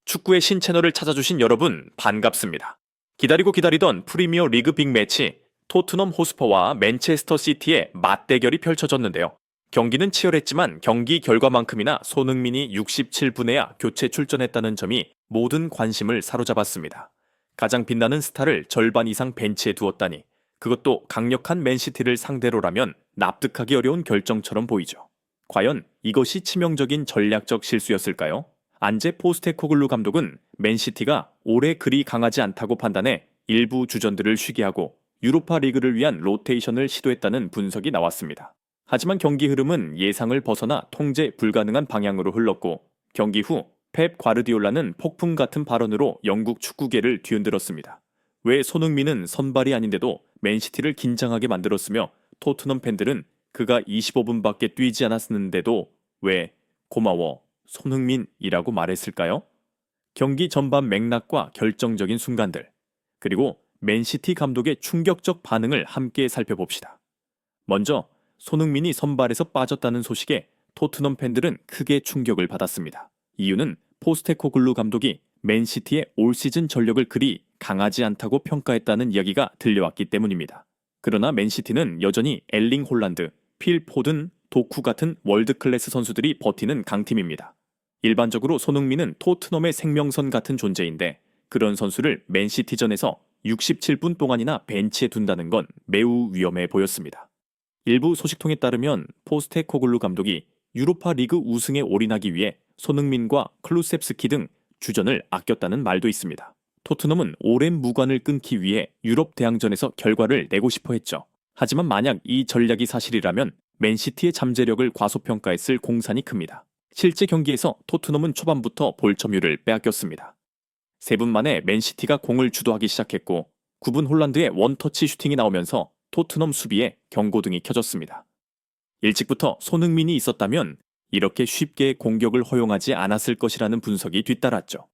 축구의 신채널을 찾아주신 여러분 반갑습니다. 기다리고 기다리던 프리미어 리그 빅매치 토트넘 호스퍼와 맨체스터 시티의 맞대결이 펼쳐졌는데요. 경기는 치열했지만 경기 결과만큼이나 손흥민이 67분에야 교체 출전했다는 점이 모든 관심을 사로잡았습니다. 가장 빛나는 스타를 절반 이상 벤치에 두었다니 그것도 강력한 맨시티를 상대로라면 납득하기 어려운 결정처럼 보이죠. 과연 이것이 치명적인 전략적 실수였을까요? 안제 포스테코글루 감독은 맨시티가 올해 그리 강하지 않다고 판단해 일부 주전들을 쉬게 하고 유로파 리그를 위한 로테이션을 시도했다는 분석이 나왔습니다. 하지만 경기 흐름은 예상을 벗어나 통제 불가능한 방향으로 흘렀고 경기 후 펩 과르디올라는 폭풍 같은 발언으로 영국 축구계를 뒤흔들었습니다. 왜 손흥민은 선발이 아닌데도 맨시티를 긴장하게 만들었으며 토트넘 팬들은 그가 25분밖에 뛰지 않았는데도 왜 고마워 손흥민이라고 말했을까요? 경기 전반 맥락과 결정적인 순간들, 그리고 맨시티 감독의 충격적 반응을 함께 살펴봅시다. 먼저 손흥민이 선발에서 빠졌다는 소식에 토트넘 팬들은 크게 충격을 받았습니다. 이유는 포스테코글루 감독이 맨시티의 올 시즌 전력을 그리 강하지 않다고 평가했다는 이야기가 들려왔기 때문입니다. 그러나 맨시티는 여전히 엘링 홀란드, 필 포든, 도쿠 같은 월드클래스 선수들이 버티는 강팀입니다. 일반적으로 손흥민은 토트넘의 생명선 같은 존재인데 그런 선수를 맨시티전에서 67분 동안이나 벤치에 둔다는 건 매우 위험해 보였습니다. 일부 소식통에 따르면 포스테코글루 감독이 유로파 리그 우승에 올인하기 위해 손흥민과 클루셉스키 등 주전을 아꼈다는 말도 있습니다. 토트넘은 오랜 무관을 끊기 위해 유럽 대항전에서 결과를 내고 싶어 했죠. 하지만 만약 이 전략이 사실이라면 맨시티의 잠재력을 과소평가했을 공산이 큽니다. 실제 경기에서 토트넘은 초반부터 볼 점유율을 빼앗겼습니다. 3분 만에 맨시티가 공을 주도하기 시작했고 9분 홀란드의 원터치 슈팅이 나오면서 토트넘 수비에 경고등이 켜졌습니다. 일찍부터 손흥민이 있었다면 이렇게 쉽게 공격을 허용하지 않았을 것이라는 분석이 뒤따랐죠.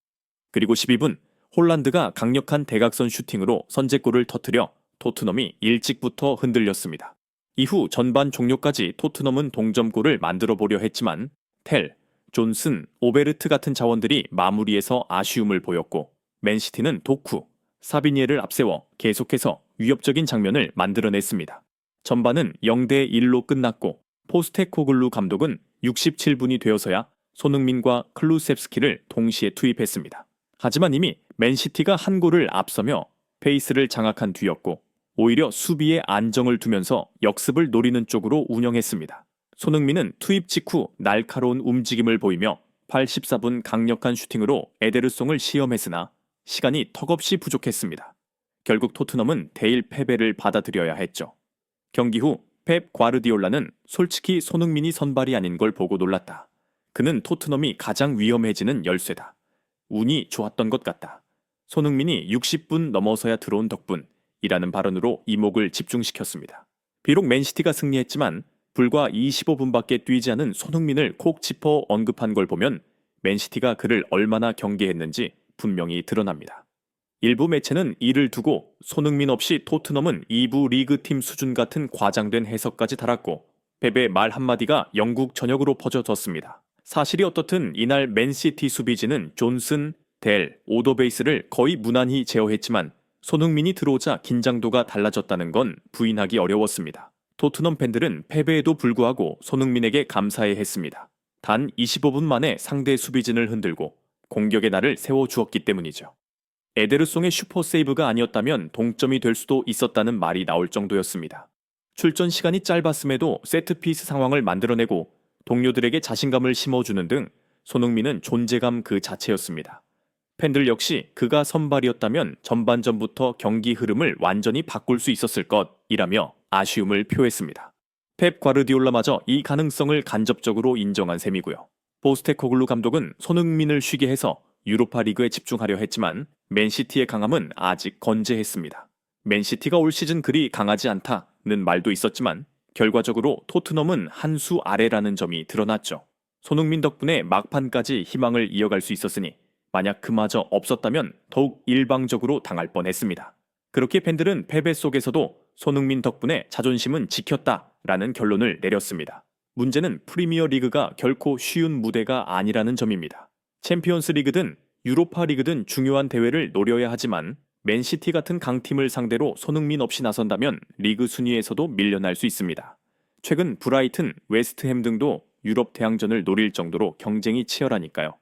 그리고 12분 홀란드가 강력한 대각선 슈팅으로 선제골을 터뜨려 토트넘이 일찍부터 흔들렸습니다. 이후 전반 종료까지 토트넘은 동점골을 만들어 보려 했지만 텔, 존슨, 오베르트 같은 자원들이 마무리에서 아쉬움을 보였고 맨시티는 도쿠, 사비니에를 앞세워 계속해서 위협적인 장면을 만들어냈습니다. 전반은 0대1로 끝났고 포스테코글루 감독은 67분이 되어서야 손흥민과 클루셉스키를 동시에 투입했습니다. 하지만 이미 맨시티가 한 골을 앞서며 페이스를 장악한 뒤였고 오히려 수비에 안정을 두면서 역습을 노리는 쪽으로 운영했습니다. 손흥민은 투입 직후 날카로운 움직임을 보이며 84분 강력한 슈팅으로 에데르송을 시험했으나 시간이 턱없이 부족했습니다. 결국 토트넘은 대일 패배를 받아들여야 했죠. 경기 후 펩 과르디올라는 솔직히 손흥민이 선발이 아닌 걸 보고 놀랐다. 그는 토트넘이 가장 위험해지는 열쇠다. 운이 좋았던 것 같다. 손흥민이 60분 넘어서야 들어온 덕분이라는 발언으로 이목을 집중시켰습니다. 비록 맨시티가 승리했지만 불과 25분밖에 뛰지 않은 손흥민을 콕 짚어 언급한 걸 보면 맨시티가 그를 얼마나 경계했는지 분명히 드러납니다. 일부 매체는 이를 두고 손흥민 없이 토트넘은 2부 리그팀 수준 같은 과장된 해석까지 달았고 펩의 말 한마디가 영국 전역으로 퍼져졌습니다. 사실이 어떻든 이날 맨시티 수비진은 존슨, 델, 오더베이스를 거의 무난히 제어했지만 손흥민이 들어오자 긴장도가 달라졌다는 건 부인하기 어려웠습니다. 토트넘 팬들은 패배에도 불구하고 손흥민에게 감사해 했습니다. 단 25분 만에 상대 수비진을 흔들고 공격의 날을 세워주었기 때문이죠. 에데르송의 슈퍼 세이브가 아니었다면 동점이 될 수도 있었다는 말이 나올 정도였습니다. 출전 시간이 짧았음에도 세트피스 상황을 만들어내고 동료들에게 자신감을 심어주는 등 손흥민은 존재감 그 자체였습니다. 팬들 역시 그가 선발이었다면 전반전부터 경기 흐름을 완전히 바꿀 수 있었을 것이라며 아쉬움을 표했습니다. 펩 과르디올라마저 이 가능성을 간접적으로 인정한 셈이고요. 포스테코글루 감독은 손흥민을 쉬게 해서 유로파 리그에 집중하려 했지만 맨시티의 강함은 아직 건재했습니다. 맨시티가 올 시즌 그리 강하지 않다는 말도 있었지만 결과적으로 토트넘은 한 수 아래라는 점이 드러났죠. 손흥민 덕분에 막판까지 희망을 이어갈 수 있었으니 만약 그마저 없었다면 더욱 일방적으로 당할 뻔했습니다. 그렇게 팬들은 패배 속에서도 손흥민 덕분에 자존심은 지켰다라는 결론을 내렸습니다. 문제는 프리미어 리그가 결코 쉬운 무대가 아니라는 점입니다. 챔피언스 리그든 유로파 리그 등 중요한 대회를 노려야 하지만 맨시티 같은 강팀을 상대로 손흥민 없이 나선다면 리그 순위에서도 밀려날 수 있습니다. 최근 브라이튼, 웨스트햄 등도 유럽 대항전을 노릴 정도로 경쟁이 치열하니까요.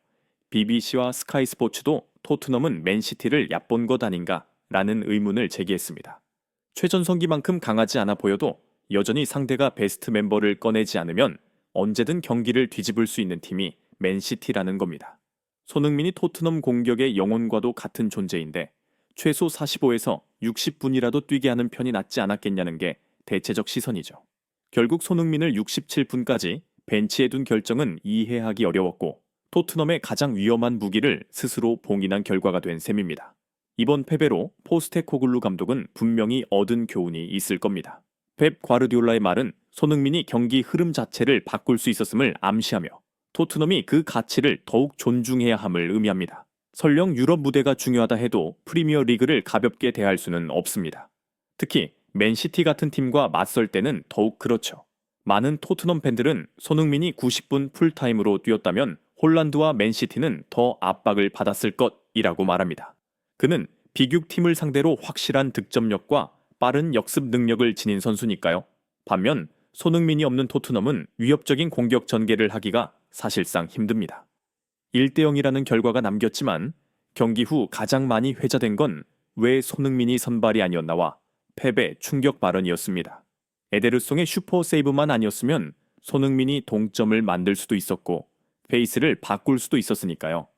BBC와 스카이 스포츠도 토트넘은 맨시티를 얕본 것 아닌가 라는 의문을 제기했습니다. 최전성기만큼 강하지 않아 보여도 여전히 상대가 베스트 멤버를 꺼내지 않으면 언제든 경기를 뒤집을 수 있는 팀이 맨시티라는 겁니다. 손흥민이 토트넘 공격의 영혼과도 같은 존재인데 최소 45에서 60분이라도 뛰게 하는 편이 낫지 않았겠냐는 게 대체적 시선이죠. 결국 손흥민을 67분까지 벤치에 둔 결정은 이해하기 어려웠고 토트넘의 가장 위험한 무기를 스스로 봉인한 결과가 된 셈입니다. 이번 패배로 포스테코글루 감독은 분명히 얻은 교훈이 있을 겁니다. 펩 과르디올라의 말은 손흥민이 경기 흐름 자체를 바꿀 수 있었음을 암시하며 토트넘이 그 가치를 더욱 존중해야 함을 의미합니다. 설령 유럽 무대가 중요하다 해도 프리미어 리그를 가볍게 대할 수는 없습니다. 특히 맨시티 같은 팀과 맞설 때는 더욱 그렇죠. 많은 토트넘 팬들은 손흥민이 90분 풀타임으로 뛰었다면 홀란드와 맨시티는 더 압박을 받았을 것이라고 말합니다. 그는 비극팀을 상대로 확실한 득점력과 빠른 역습 능력을 지닌 선수니까요. 반면 손흥민이 없는 토트넘은 위협적인 공격 전개를 하기가 사실상 힘듭니다. 1대0이라는 결과가 남겼지만 경기 후 가장 많이 회자된 건 왜 손흥민이 선발이 아니었나와 패배 충격 발언이었습니다. 에데르송의 슈퍼 세이브만 아니었으면 손흥민이 동점을 만들 수도 있었고 페이스를 바꿀 수도 있었으니까요.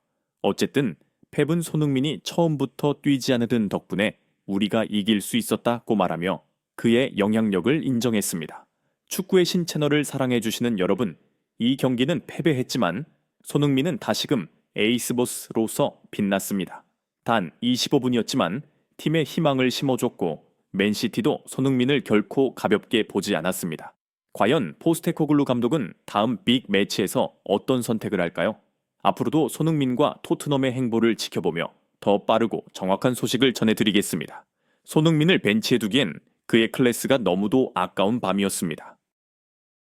어쨌든 펩은 손흥민이 처음부터 뛰지 않으던 덕분에 우리가 이길 수 있었다고 말하며 그의 영향력을 인정했습니다. 축구의 신채널을 사랑해주시는 여러분, 이 경기는 패배했지만 손흥민은 다시금 에이스보스로서 빛났습니다. 단 25분이었지만 팀의 희망을 심어줬고 맨시티도 손흥민을 결코 가볍게 보지 않았습니다. 과연 포스테코글루 감독은 다음 빅 매치에서 어떤 선택을 할까요? 앞으로도 손흥민과 토트넘의 행보를 지켜보며 더 빠르고 정확한 소식을 전해드리겠습니다. 손흥민을 벤치에 두기엔 그의 클래스가 너무도 아까운 밤이었습니다.